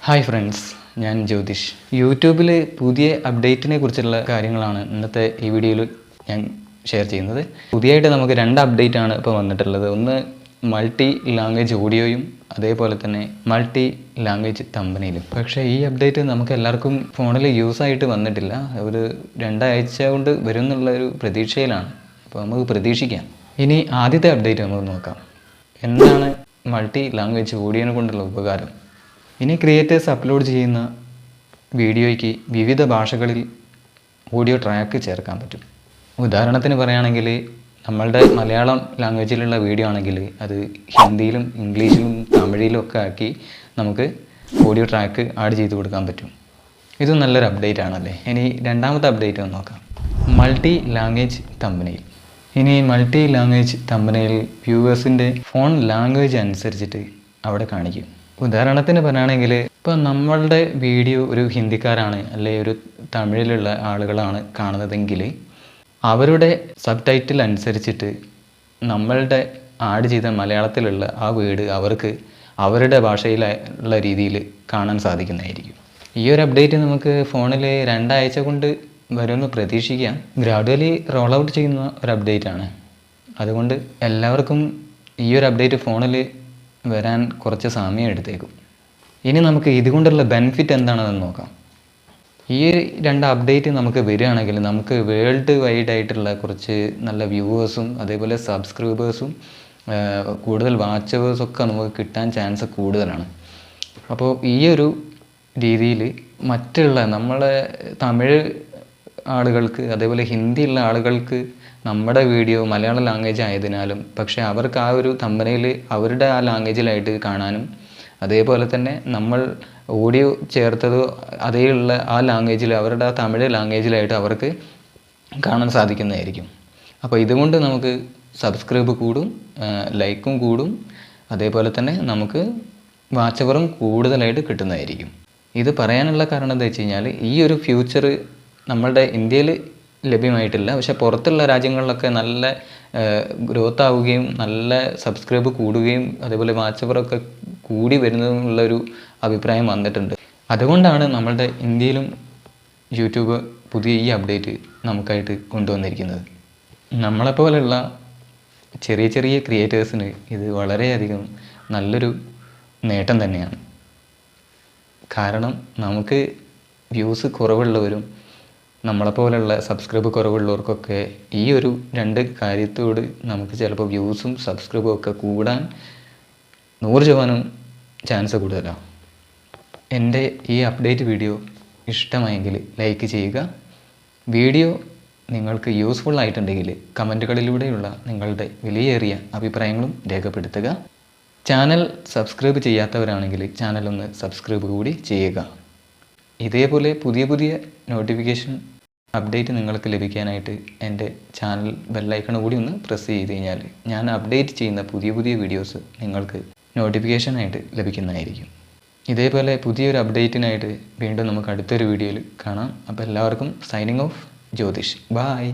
Hi friends, ഞാൻ ജ്യോതിഷ്. യൂട്യൂബിൽ പുതിയ അപ്ഡേറ്റിനെ കുറിച്ചുള്ള കാര്യങ്ങളാണ് ഇന്നത്തെ ഈ വീഡിയോയിൽ ഞാൻ ഷെയർ ചെയ്യുന്നത്. പുതിയതായിട്ട് നമുക്ക് 2 അപ്ഡേറ്റാണ് ഇപ്പോൾ വന്നിട്ടുള്ളത്. ഒന്ന് മൾട്ടി ലാംഗ്വേജ് ഓഡിയോയും അതേപോലെ തന്നെ മൾട്ടി ലാംഗ്വേജ് തമ്പനയിലും. പക്ഷേ ഈ അപ്ഡേറ്റ് നമുക്ക് എല്ലാവർക്കും ഫോണിൽ യൂസായിട്ട് വന്നിട്ടില്ല. ഒരു 2 ആഴ്ച കൊണ്ട് വരും എന്നുള്ള ഒരു പ്രതീക്ഷയിലാണ്. അപ്പോൾ നമുക്ക് പ്രതീക്ഷിക്കാം. ഇനി ആദ്യത്തെ അപ്ഡേറ്റ് നമുക്ക് നോക്കാം. എന്താണ് മൾട്ടി ലാംഗ്വേജ് ഓഡിയോനെ കൊണ്ടുള്ള ഉപകാരം? ഇനി ക്രിയേറ്റേഴ്സ് അപ്ലോഡ് ചെയ്യുന്ന വീഡിയോയ്ക്ക് വിവിധ ഭാഷകളിൽ ഓഡിയോ ട്രാക്ക് ചേർക്കാൻ പറ്റും. ഉദാഹരണത്തിന് പറയുകയാണെങ്കിൽ നമ്മളുടെ മലയാളം ലാംഗ്വേജിലുള്ള വീഡിയോ ആണെങ്കിൽ അത് ഹിന്ദിയിലും ഇംഗ്ലീഷിലും തമിഴിലും ഒക്കെ ആക്കി നമുക്ക് ഓഡിയോ ട്രാക്ക് ആഡ് ചെയ്ത് കൊടുക്കാൻ പറ്റും. ഇത് നല്ലൊരു അപ്ഡേറ്റ് ആണല്ലേ. ഇനി രണ്ടാമത്തെ അപ്ഡേറ്റ് ഒന്ന് നോക്കാം. Multi language thumbnail. ഇനി മൾട്ടി ലാംഗ്വേജ് തമ്പനെയിൽ വ്യൂവേഴ്സിൻ്റെ ഫോൺ ലാംഗ്വേജ് അനുസരിച്ചിട്ട് അവിടെ കാണിക്കും. ഉദാഹരണത്തിന് പറയുകയാണെങ്കിൽ ഇപ്പോൾ നമ്മളുടെ വീഡിയോ ഒരു ഹിന്ദിക്കാരാണ് അല്ലെങ്കിൽ ഒരു തമിഴിലുള്ള ആളുകളാണ് കാണുന്നതെങ്കിൽ അവരുടെ സബ് ടൈറ്റിൽ അനുസരിച്ചിട്ട് നമ്മളുടെ ആഡ് ചെയ്ത മലയാളത്തിലുള്ള ആ വീട് അവർക്ക് അവരുടെ ഭാഷയിലുള്ള രീതിയിൽ കാണാൻ സാധിക്കുന്നതായിരിക്കും. ഈ ഒരു അപ്ഡേറ്റ് നമുക്ക് ഫോണിൽ 2 ആഴ്ച കൊണ്ട് വരുമെന്ന് പ്രതീക്ഷിക്കാം. ഗ്രാഡുവലി റോൾ ഔട്ട് ചെയ്യുന്ന ഒരു അപ്ഡേറ്റാണ്. അതുകൊണ്ട് എല്ലാവർക്കും ഈ ഒരു അപ്ഡേറ്റ് ഫോണിൽ വരാൻ കുറച്ച് സമയം എടുത്തേക്കും. ഇനി നമുക്ക് ഇതുകൊണ്ടുള്ള ബെനിഫിറ്റ് എന്താണെന്ന് നോക്കാം. ഈ 2 അപ്ഡേറ്റ് നമുക്ക് വരികയാണെങ്കിൽ നമുക്ക് വേൾഡ് വൈഡ് ആയിട്ടുള്ള കുറച്ച് നല്ല വ്യൂവേഴ്സും അതേപോലെ സബ്സ്ക്രൈബേഴ്സും കൂടുതൽ വാച്ചവേഴ്സൊക്കെ നമുക്ക് കിട്ടാൻ ചാൻസ് കൂടുതലാണ്. അപ്പോൾ ഈ ഒരു രീതിയിൽ മറ്റുള്ള നമ്മളെ തമിഴ് ആളുകൾക്ക് അതേപോലെ ഹിന്ദിയുള്ള ആളുകൾക്ക് നമ്മുടെ വീഡിയോ മലയാളം ലാംഗ്വേജ് ആയതിനാലും പക്ഷേ അവർക്ക് ആ ഒരു തമ്പനയിൽ അവരുടെ ആ ലാംഗ്വേജിലായിട്ട് കാണാനും അതേപോലെ തന്നെ നമ്മൾ ഓഡിയോ ചേർത്തത് അതേയുള്ള ആ ലാംഗ്വേജിൽ അവരുടെ ആ തമിഴ് ലാംഗ്വേജിലായിട്ട് അവർക്ക് കാണാൻ സാധിക്കുന്നതായിരിക്കും. അപ്പോൾ ഇതുകൊണ്ട് നമുക്ക് സബ്സ്ക്രൈബ് കൂടും, ലൈക്കും കൂടും, അതേപോലെ തന്നെ നമുക്ക് വാച്ചവറും കൂടുതലായിട്ട് കിട്ടുന്നതായിരിക്കും. ഇത് പറയാനുള്ള കാരണം എന്താ വെച്ച് കഴിഞ്ഞാൽ ഈ ഒരു ഫ്യൂച്ചർ നമ്മളുടെ ഇന്ത്യയിൽ ലഭ്യമായിട്ടില്ല. പക്ഷേ പുറത്തുള്ള രാജ്യങ്ങളിലൊക്കെ നല്ല ഗ്രോത്ത് ആവുകയും നല്ല സബ്സ്ക്രൈബ് കൂടുകയും അതേപോലെ വാച്ചവറൊക്കെ കൂടി വരുന്നതിനുള്ളൊരു അഭിപ്രായം വന്നിട്ടുണ്ട്. അതുകൊണ്ടാണ് നമ്മളുടെ ഇന്ത്യയിലും യൂട്യൂബ് പുതിയ ഈ അപ്ഡേറ്റ് നമുക്കായിട്ട് കൊണ്ടുവന്നിരിക്കുന്നത്. നമ്മളെപ്പോലുള്ള ചെറിയ ചെറിയ ക്രിയേറ്റേഴ്സിന് ഇത് വളരെയധികം നല്ലൊരു നേട്ടം തന്നെയാണ്. കാരണം നമുക്ക് വ്യൂസ് കുറവുള്ളവരും നമ്മളെപ്പോലുള്ള സബ്സ്ക്രൈബ് കുറവുള്ളവർക്കൊക്കെ ഈ ഒരു 2 കാര്യത്തോട് നമുക്ക് ചിലപ്പോൾ വ്യൂസും സബ്സ്ക്രൈബും ഒക്കെ കൂടാൻ 100% ചാൻസ് കൂടുതലാണ്. എൻ്റെ ഈ അപ്ഡേറ്റ് വീഡിയോ ഇഷ്ടമായെങ്കിൽ ലൈക്ക് ചെയ്യുക. വീഡിയോ നിങ്ങൾക്ക് യൂസ്ഫുൾ ആയിട്ടുണ്ടെങ്കിൽ കമൻറ്റുകളിലൂടെയുള്ള നിങ്ങളുടെ വിലയേറിയ അഭിപ്രായങ്ങളും രേഖപ്പെടുത്തുക. ചാനൽ സബ്സ്ക്രൈബ് ചെയ്യാത്തവരാണെങ്കിൽ ചാനലൊന്ന് സബ്സ്ക്രൈബ് കൂടി ചെയ്യുക. ഇതേപോലെ പുതിയ പുതിയ നോട്ടിഫിക്കേഷൻ അപ്ഡേറ്റ് നിങ്ങൾക്ക് ലഭിക്കാനായിട്ട് എൻ്റെ ചാനൽ ബെല്ലൈക്കൺ കൂടി ഒന്ന് പ്രസ് ചെയ്ത് കഴിഞ്ഞാൽ ഞാൻ അപ്ഡേറ്റ് ചെയ്യുന്ന പുതിയ പുതിയ വീഡിയോസ് നിങ്ങൾക്ക് നോട്ടിഫിക്കേഷനായിട്ട് ലഭിക്കുന്നതായിരിക്കും. ഇതേപോലെ പുതിയൊരു അപ്ഡേറ്റിനായിട്ട് വീണ്ടും നമുക്ക് അടുത്തൊരു വീഡിയോയിൽ കാണാം. അപ്പോൾ എല്ലാവർക്കും സൈനിങ് ഓഫ്, ജ്യോതിഷ്. ബായ്.